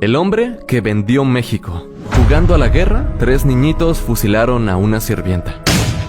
El hombre que vendió México. Jugando a la guerra, 3 niñitos fusilaron a una sirvienta.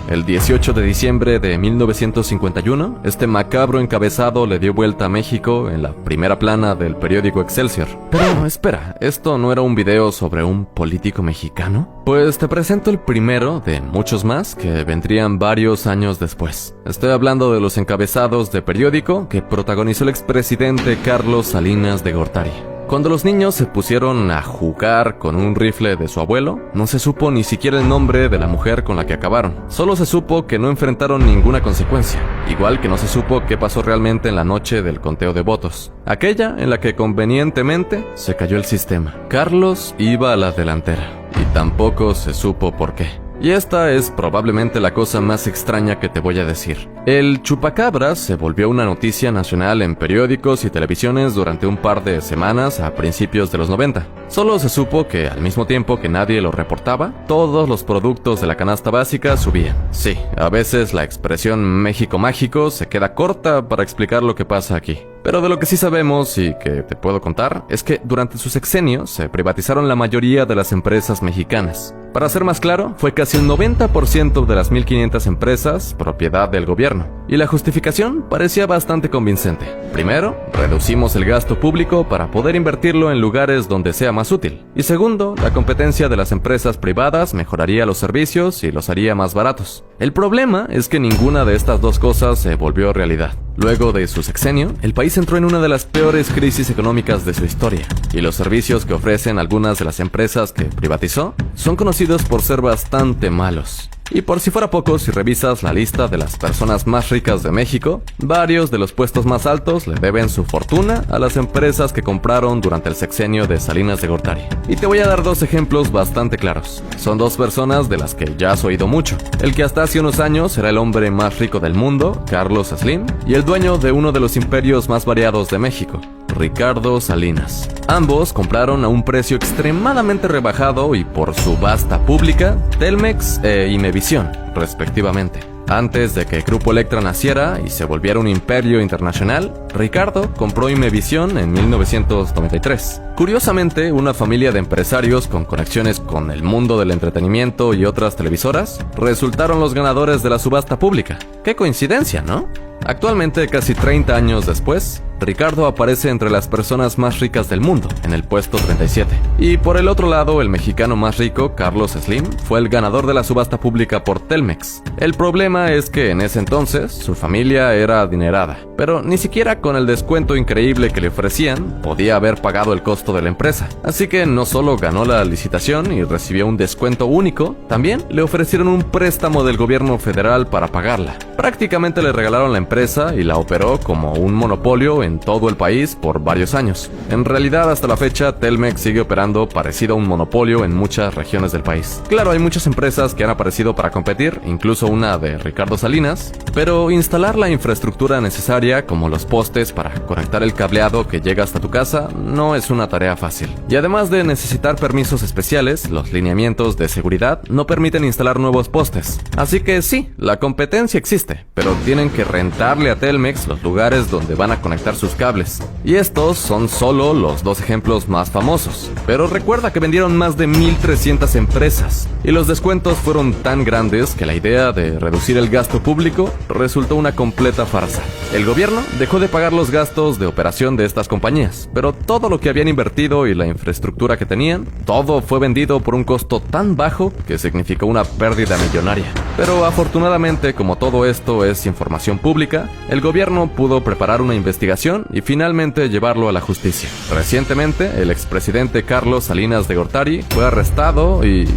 El 18 de diciembre de 1951, este macabro encabezado le dio vuelta a México en la primera plana del periódico Excelsior. Pero espera, ¿esto no era un video sobre un político mexicano? Pues te presento el primero de muchos más que vendrían varios años después. Estoy hablando de los encabezados de periódico que protagonizó el expresidente Carlos Salinas de Gortari. Cuando los niños se pusieron a jugar con un rifle de su abuelo, no se supo ni siquiera el nombre de la mujer con la que acabaron. Solo se supo que no enfrentaron ninguna consecuencia, igual que no se supo qué pasó realmente en la noche del conteo de votos, aquella en la que convenientemente se cayó el sistema. Carlos iba a la delantera, y tampoco se supo por qué. Y esta es probablemente la cosa más extraña que te voy a decir. El chupacabras se volvió una noticia nacional en periódicos y televisiones durante un par de semanas a principios de los 90. Solo se supo que al mismo tiempo que nadie lo reportaba, todos los productos de la canasta básica subían. Sí, a veces la expresión México mágico se queda corta para explicar lo que pasa aquí. Pero de lo que sí sabemos y que te puedo contar es que durante su sexenio se privatizaron la mayoría de las empresas mexicanas. Para ser más claro, fue casi un 90% de las 1.500 empresas propiedad del gobierno. Y la justificación parecía bastante convincente. Primero, reducimos el gasto público para poder invertirlo en lugares donde sea más útil. Y segundo, la competencia de las empresas privadas mejoraría los servicios y los haría más baratos. El problema es que ninguna de estas dos cosas se volvió realidad. Luego de su sexenio, el país entró en una de las peores crisis económicas de su historia, y los servicios que ofrecen algunas de las empresas que privatizó son conocidos por ser bastante malos. Y por si fuera poco, si revisas la lista de las personas más ricas de México, varios de los puestos más altos le deben su fortuna a las empresas que compraron durante el sexenio de Salinas de Gortari. Y te voy a dar 2 ejemplos bastante claros. Son 2 personas de las que ya has oído mucho. El que hasta hace unos años era el hombre más rico del mundo, Carlos Slim, y el dueño de uno de los imperios más variados de México, Ricardo Salinas. Ambos compraron a un precio extremadamente rebajado y por subasta pública Telmex e Imevisión, respectivamente. Antes de que Grupo Electra naciera y se volviera un imperio internacional, Ricardo compró Imevisión en 1993. Curiosamente, una familia de empresarios con conexiones con el mundo del entretenimiento y otras televisoras resultaron los ganadores de la subasta pública. ¡Qué coincidencia!, ¿no? Actualmente, casi 30 años después, Ricardo aparece entre las personas más ricas del mundo, en el puesto 37. Y por el otro lado, el mexicano más rico, Carlos Slim, fue el ganador de la subasta pública por Telmex. El problema es que en ese entonces, su familia era adinerada, pero ni siquiera con el descuento increíble que le ofrecían, podía haber pagado el costo de la empresa. Así que no solo ganó la licitación y recibió un descuento único, también le ofrecieron un préstamo del gobierno federal para pagarla. Prácticamente le regalaron la empresa y la operó como un monopolio en todo el país por varios años. En realidad, hasta la fecha, Telmex sigue operando parecido a un monopolio en muchas regiones del país. Claro, hay muchas empresas que han aparecido para competir, incluso una de Ricardo Salinas, pero instalar la infraestructura necesaria, como los postes para conectar el cableado que llega hasta tu casa, no es una tarea fácil. Y además de necesitar permisos especiales, los lineamientos de seguridad no permiten instalar nuevos postes. Así que sí, la competencia existe, pero tienen que rentarle a Telmex los lugares donde van a conectar sus cables. Y estos son solo los 2 ejemplos más famosos. Pero recuerda que vendieron más de 1.300 empresas, y los descuentos fueron tan grandes que la idea de reducir el gasto público resultó una completa farsa. El gobierno dejó de pagar los gastos de operación de estas compañías, pero todo lo que habían invertido y la infraestructura que tenían, todo fue vendido por un costo tan bajo que significó una pérdida millonaria. Pero afortunadamente, como todo esto es información pública, el gobierno pudo preparar una investigación y finalmente llevarlo a la justicia. Recientemente, el expresidente Carlos Salinas de Gortari fue arrestado y...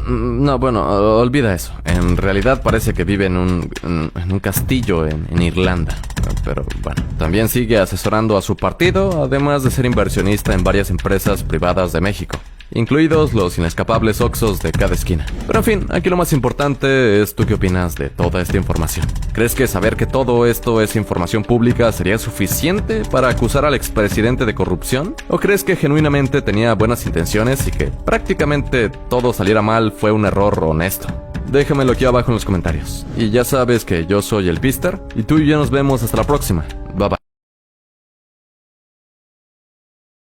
no, bueno, olvida eso. En realidad parece que vive en un castillo en Irlanda. Pero bueno, también sigue asesorando a su partido, además de ser inversionista en varias empresas privadas de México, incluidos los inescapables Oxxos de cada esquina. Pero en fin, aquí lo más importante es tú qué opinas de toda esta información. ¿Crees que saber que todo esto es información pública sería suficiente para acusar al expresidente de corrupción? ¿O crees que genuinamente tenía buenas intenciones y que prácticamente todo saliera mal fue un error honesto? Déjamelo aquí abajo en los comentarios. Y ya sabes que yo soy el Pister, y tú y yo nos vemos hasta la próxima.